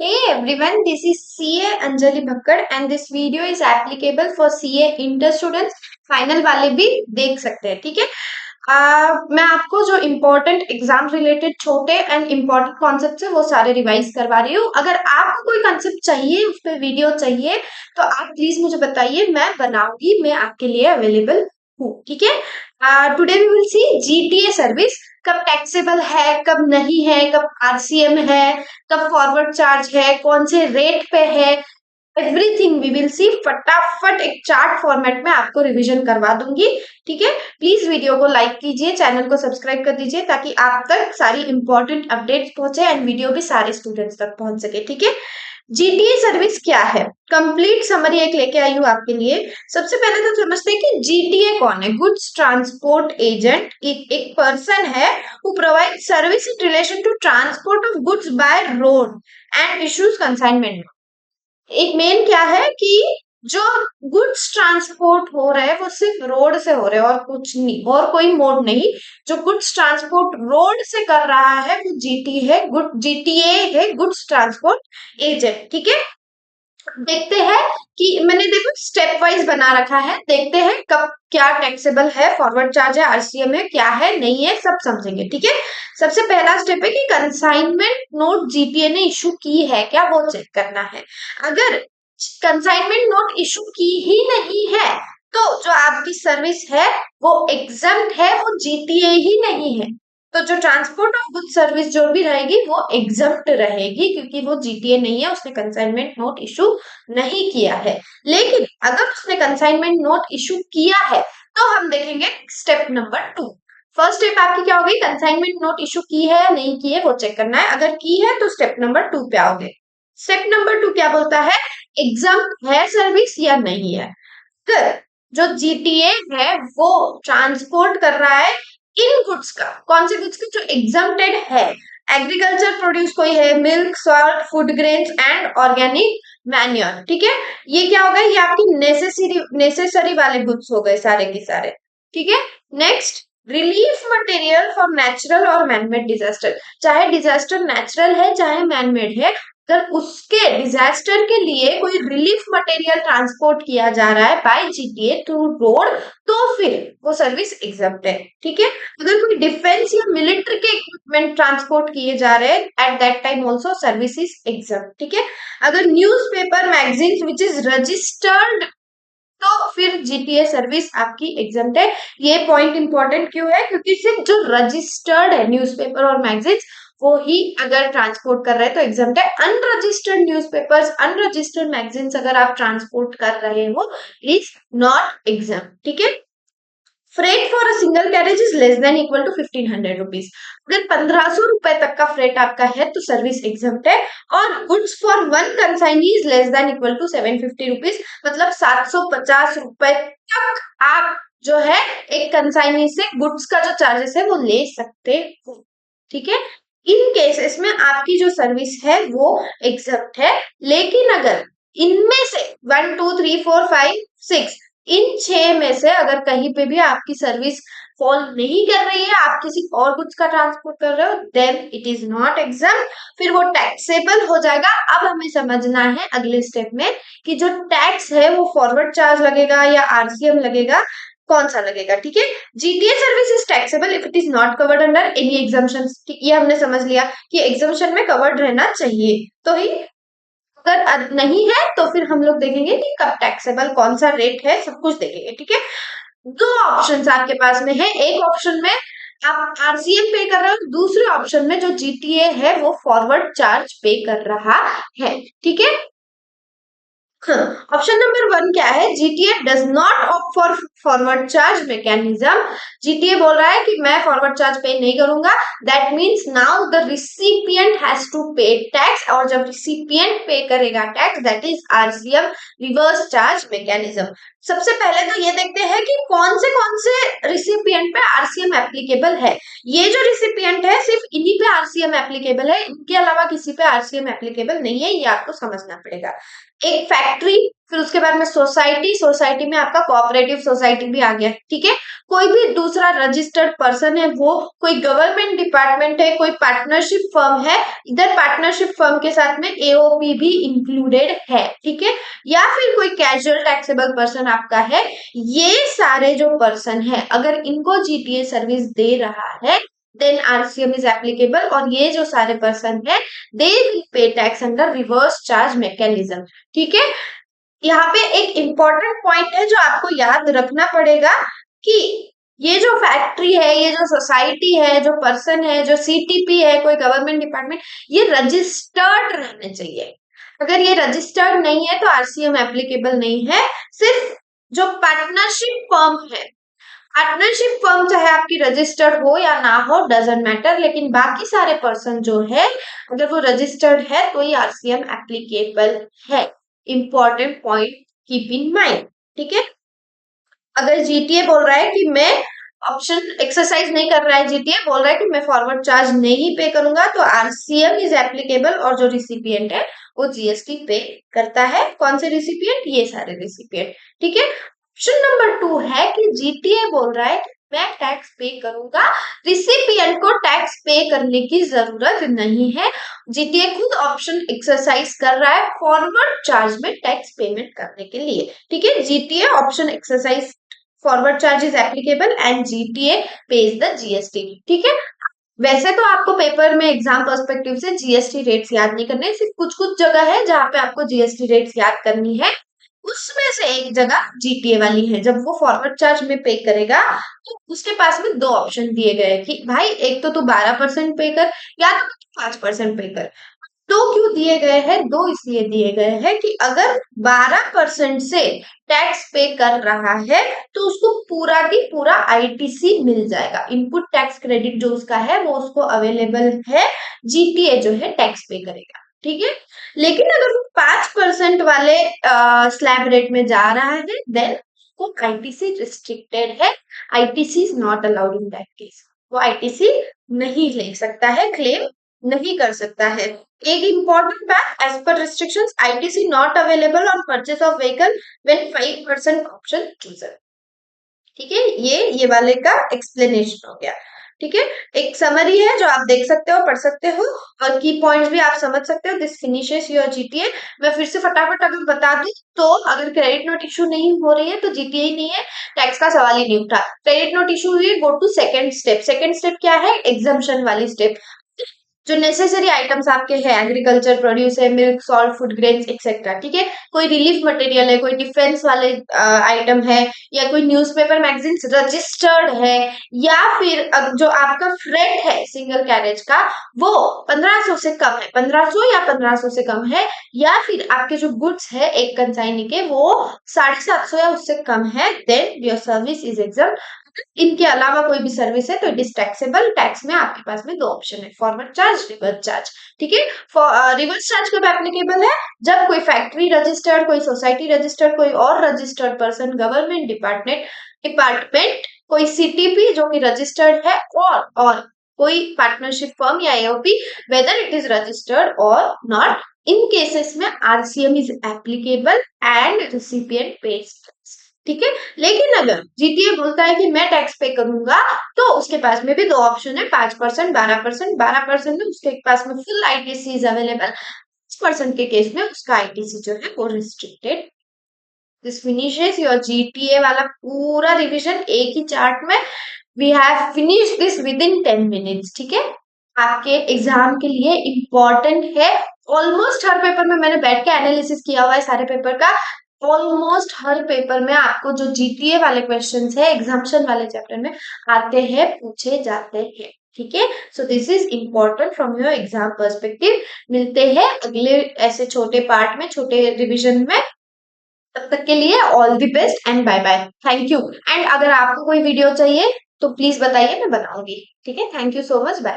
Hey everyone, this is CA Anjali Bhakkar and this video is applicable for CA inter students. Final वाले भी देख सकते हैं, ठीक है। मैं आपको जो इम्पोर्टेंट एग्जाम रिलेटेड छोटे एंड इम्पोर्टेंट कॉन्सेप्ट है वो सारे रिवाइज करवा रही हूँ। अगर आपको कोई कॉन्सेप्ट चाहिए, उस पर वीडियो चाहिए तो आप प्लीज मुझे बताइए, मैं बनाऊंगी, मैं आपके लिए अवेलेबल हूँ, ठीक है। Today we will see GTA service कब टैक्सेबल है, कब नहीं है, कब आरसीएम है, कब फॉरवर्ड चार्ज है, कौन से रेट पे है, एवरीथिंग वी विल सी। फटाफट एक चार्ट फॉर्मेट में आपको रिवीजन करवा दूंगी, ठीक है। प्लीज वीडियो को लाइक कीजिए, चैनल को सब्सक्राइब कर दीजिए ताकि आप तक सारी इंपॉर्टेंट अपडेट्स पहुंचे एंड वीडियो भी सारे स्टूडेंट्स तक पहुंच सके, ठीक है। जीटीए सर्विस क्या है, कंप्लीट समरी एक लेके आई हूँ आपके लिए। सबसे पहले तो समझते हैं कि जीटीए कौन है। गुड्स ट्रांसपोर्ट एजेंट एक पर्सन है who provides service in relation to transport of goods by road and issues consignment। एक मेन क्या है कि जो गुड्स ट्रांसपोर्ट हो रहे हैं वो सिर्फ रोड से हो रहे हैं और कुछ नहीं, और कोई मोड नहीं। जो गुड्स ट्रांसपोर्ट रोड से कर रहा है वो जीटीए है, गुड्स ट्रांसपोर्ट एजेंट, ठीक है। देखते हैं कि मैंने देखो स्टेप वाइज बना रखा है, देखते हैं कब क्या टैक्सेबल है, फॉरवर्ड चार्ज है, आरसीएम है, क्या है नहीं है, सब समझेंगे, ठीक है। सबसे पहला स्टेप है कि कंसाइनमेंट नोट जीटीए ने इशू की है क्या, वो चेक करना है। अगर कंसाइनमेंट नोट इशू की ही नहीं है तो जो आपकी सर्विस है वो एग्जम्प्ट है, वो जीटीए ही नहीं है। तो जो ट्रांसपोर्ट ऑफ गुड सर्विस जो भी रहेगी वो एग्जम्प्ट रहेगी क्योंकि वो जीटीए नहीं है, उसने कंसाइनमेंट नोट इशू नहीं किया है। लेकिन अगर उसने कंसाइनमेंट नोट इशू किया है तो हम देखेंगे स्टेप नंबर 2। फर्स्ट स्टेप आपकी क्या होगी, कंसाइनमेंट नोट इशू की है या नहीं की है वो चेक करना है। अगर की है तो स्टेप नंबर 2 पे आओगे। स्टेप नंबर 2 क्या बोलता है, एग्जम्प्ट है सर्विस या नहीं है। अगर जो जीटीए है वो ट्रांसपोर्ट कर रहा है इन गुड्स का, कौन से गुड्स का जो एग्जम्प्टेड है, एग्रीकल्चर प्रोड्यूस कोई है, milk, salt, food grains and organic manure, ठीक है। ये क्या होगा, ये आपकी नेसेसरी वाले गुड्स हो गए सारे के सारे, ठीक है। Next, relief material for natural और मैनमेड डिजास्टर। चाहे डिजास्टर नेचुरल है चाहे मैनमेड है, अगर उसके डिजास्टर के लिए कोई रिलीफ मटेरियल ट्रांसपोर्ट किया जा रहा है बाय जीटीए थ्रू रोड तो फिर वो सर्विस एग्जम्प्ट है, ठीक है। अगर कोई डिफेंस या मिलिट्री के इक्विपमेंट ट्रांसपोर्ट किए जा रहे हैं at that time also service is exempt, ठीक है। अगर newspaper magazine which is registered तो फिर जीटीए सर्विस आपकी एग्जम्प्ट है। ये पॉइंट इंपॉर्टेंट क्यों है, क्योंकि सिर्फ जो रजिस्टर्ड है न्यूज़पेपर और मैगजीन्स वो ही अगर ट्रांसपोर्ट कर रहे हैं तो एग्जम्प्ट है। अनरजिस्टर्ड न्यूज़पेपर्स, अनरजिस्टर्ड मैगजीन्स अगर आप ट्रांसपोर्ट कर रहे हो इज नॉट एग्जम्प्ट, ठीक है। Freight for a single carriage is less than equal to 1500 rupees. अगर 1500 रुपए तक का फ्रेट आपका है तो सर्विस एग्जम्प्ट है। और goods for one consignee is less than equal to 750 rupees, मतलब 750 रुपए तक आप जो है एक कंसाइनी से गुड्स का जो चार्जेस है वो ले सकते हो, ठीक है। इन केसेस में आपकी जो सर्विस है वो एग्जम्प्ट है। लेकिन अगर इनमें से 1 2 3 4 5 6 इन 6 में से अगर कहीं पे भी आपकी सर्विस फॉल नहीं कर रही है, आप किसी और गुड्स का ट्रांसपोर्ट कर रहे हो, then it is not exempt, फिर वो टैक्सेबल हो जाएगा। अब हमें समझना है अगले स्टेप में कि जो टैक्स है वो फॉरवर्ड चार्ज लगेगा या आरसीएम लगेगा, कौन सा लगेगा, ठीक है। GTA service is taxable if it is not covered under any exemption. ये हमने समझ लिया कि एग्जाम्पशन में कवर्ड रहना चाहिए तो ही, अगर नहीं है तो फिर हम लोग देखेंगे कि कब टैक्सेबल, कौन सा रेट है, सब कुछ देखेंगे, ठीक है। दो ऑप्शन आपके पास में है, एक ऑप्शन में आप आरसीएम पे कर रहे हो, दूसरे ऑप्शन में जो जीटीए है वो फॉरवर्ड चार्ज पे कर रहा है, ठीक है। ऑप्शन नंबर 1 क्या है, GTA does not opt for forward charge mechanism. GTA बोल रहा है कि मैं फॉरवर्ड चार्ज पे नहीं करूंगा। That means now the recipient has to pay tax, और जब रिसिपिएंट पे करेगा tax that is RCM, reverse charge mechanism. सबसे पहले तो ये देखते हैं कि कौन से रिसिपिएंट पे आरसीएम एप्लीकेबल है। ये जो रिसिपिएंट है सिर्फ इन्हीं पे आरसीएम एप्लीकेबल है, इनके अलावा किसी पे आरसीएम एप्लीकेबल नहीं है, ये आपको समझना पड़ेगा। एक फैक्ट्री फिर उसके बाद में सोसाइटी में आपका कोऑपरेटिव सोसाइटी भी आ गया, ठीक है। कोई भी दूसरा रजिस्टर्ड पर्सन है, वो कोई गवर्नमेंट डिपार्टमेंट है, कोई पार्टनरशिप फर्म है, इधर पार्टनरशिप फर्म के साथ में एओपी भी इंक्लूडेड है, ठीक है। या फिर कोई कैजुअल टैक्सेबल पर्सन आपका है, ये सारे जो पर्सन है अगर इनको जीटीए सर्विस दे रहा है देन आरसीएम इज एप्लीकेबल, और ये जो सारे पर्सन है they will pay tax under reverse charge mechanism, ठीक है। यहाँ पे एक इंपॉर्टेंट पॉइंट है जो आपको याद रखना पड़ेगा कि ये जो फैक्ट्री है, ये जो सोसाइटी है, जो पर्सन है, जो सीटीपी है, कोई गवर्नमेंट डिपार्टमेंट, ये रजिस्टर्ड रहने चाहिए। अगर ये रजिस्टर्ड नहीं है तो आरसीएम एप्लीकेबल नहीं है। सिर्फ जो पार्टनरशिप फर्म है, पार्टनरशिप फर्म चाहे आपकी रजिस्टर्ड हो या ना हो डजेंट मैटर, लेकिन बाकी सारे पर्सन जो है अगर वो रजिस्टर्ड है तो ये आरसीएम एप्लीकेबल है। Important point keep in mind, ठीक है। अगर जीटीए बोल रहा है कि मैं ऑप्शन एक्सरसाइज नहीं कर रहा है, जीटीए बोल रहा है कि मैं फॉरवर्ड चार्ज नहीं पे करूंगा, तो आरसीएम इज एप्लीकेबल, और जो रिसिपिएंट है वो जीएसटी पे करता है। कौन से रिसिपिएंट? ये सारे रिसिपिएंट, ठीक है। ऑप्शन नंबर 2 है कि जीटीए बोल रहा है कि मैं टैक्स पे करूंगा, रिसिपिएंट को टैक्स पे करने की जरूरत नहीं है। जीटीए खुद ऑप्शन एक्सरसाइज कर रहा है फॉरवर्ड चार्ज में टैक्स पेमेंट करने के लिए, ठीक है। GTA option exercise forward charge is applicable and GTA page the GST, ठीक है। वैसे तो आपको पेपर में एग्जाम पर्सपेक्टिव से जीएसटी रेट्स याद नहीं करने, सिर्फ कुछ कुछ जगह है जहां पे आपको जीएसटी रेट्स याद करनी है। उसमें से एक जगह जीटीए वाली है। जब वो फॉरवर्ड चार्ज में पे करेगा तो उसके पास में 2 ऑप्शन दिए गए कि भाई एक तो तू 12% पे कर या तो 5% पे कर। दो क्यों दिए गए हैं? दो इसलिए दिए गए हैं कि अगर 12% से टैक्स पे कर रहा है तो उसको पूरा की पूरा आईटीसी मिल जाएगा, इनपुट टैक्स क्रेडिट जो उसका है वो उसको अवेलेबल है, जीटीए जो है टैक्स पे करेगा, ठीक है। लेकिन अगर वो 5% वाले स्लैब रेट में जा रहा है देन वो आईटीसी रिस्ट्रिक्टेड है, ITC is not allowed in that case. वो आईटीसी नहीं ले सकता है, क्लेम नहीं कर सकता है। एक इंपॉर्टेंट बात, as per restrictions ITC not available on purchase of vehicle when 5% option chooser, ठीक है। ये वाले का एक्सप्लेनेशन हो गया, ठीक है। एक समरी है जो आप देख सकते हो, पढ़ सकते हो, और की पॉइंट्स भी आप समझ सकते हो। This finishes your GTA. मैं फिर से फटाफट अगर बता दूं तो अगर क्रेडिट नोट इशू नहीं हो रही है तो जीटीए ही नहीं है, टैक्स का सवाल ही नहीं उठा। क्रेडिट नोट इशू हुई, go to second step. Second step क्या है? एग्जम्पशन वाली स्टेप। जो नेसेसरी आइटम्स आपके हैं, एग्रीकल्चर प्रोड्यूस है, milk, salt, food grains etcetera, ठीक है। कोई रिलीफ मटेरियल है, कोई डिफेंस वाले आइटम है, या कोई न्यूज़पेपर मैगजीन्स रजिस्टर्ड है, या फिर जो आपका फ्रेट है सिंगल कैरेज का वो 1500 से कम है, 1500 या 1500 से कम है, या फिर आपके जो गुड्स है एक कंसाइनी के वो 750 या उससे कम है, then your service is exempt. इनके अलावा कोई भी सर्विस है तो इट इज टैक्सेबल। टैक्स में आपके पास में 2 ऑप्शन है, फॉरवर्ड चार्ज, रिवर्स चार्ज, ठीक है। रिवर्स चार्ज कब एप्लीकेबल है? जब कोई फैक्ट्री रजिस्टर्ड, कोई सोसाइटी रजिस्टर्ड, कोई और रजिस्टर्ड पर्सन, गवर्नमेंट डिपार्टमेंट, कोई सीटीपी जो कि रजिस्टर्ड है, और कोई पार्टनरशिप फर्म या AOP, whether it is registered और नॉट, इन केसेस में RCM is applicable and recipient page, ठीक है। लेकिन अगर जीटीए बोलता है कि मैं टैक्स पे करूंगा तो उसके पास में भी 2 ऑप्शन है, 5%, 12%। 12% में उसके पास में फुल आईटीसी इज अवेलेबल, 5% के केस में उसका आईटीसी जो है वो restricted. This finishes your GTA वाला पूरा रिवीजन एक ही चार्ट में। We have finish this within 10 minutes, ठीक है। आपके एग्जाम के लिए इंपॉर्टेंट है। ऑलमोस्ट हर पेपर में मैंने बैठ के एनालिसिस किया हुआ है सारे पेपर का। ऑलमोस्ट हर पेपर में आपको जो जीटीए वाले क्वेश्चंस है एग्जाम्पशन वाले चैप्टर में आते हैं, पूछे जाते हैं, ठीक है। So this is important from your exam perspective. मिलते हैं अगले ऐसे छोटे पार्ट में, छोटे रिविजन में। तब तक के लिए all the best and bye bye, thank you. And अगर आपको कोई वीडियो चाहिए तो प्लीज बताइए, मैं बनाऊंगी, ठीक है। Thank you so much, bye.